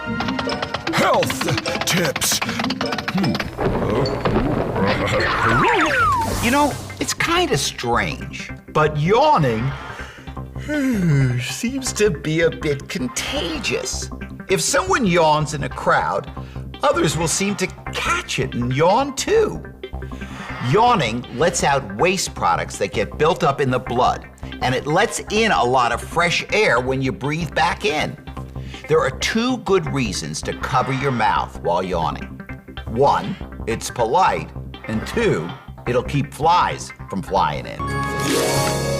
Health tips. You know, it's kind of strange, but yawning seems to be a bit contagious. If someone yawns in a crowd, others will seem to catch it and yawn too. Yawning lets out waste products that get built up in the blood, and it lets in a lot of fresh air when you breathe back in. There are two good reasons to cover your mouth while yawning. One, it's polite, and two, it'll keep flies from flying in.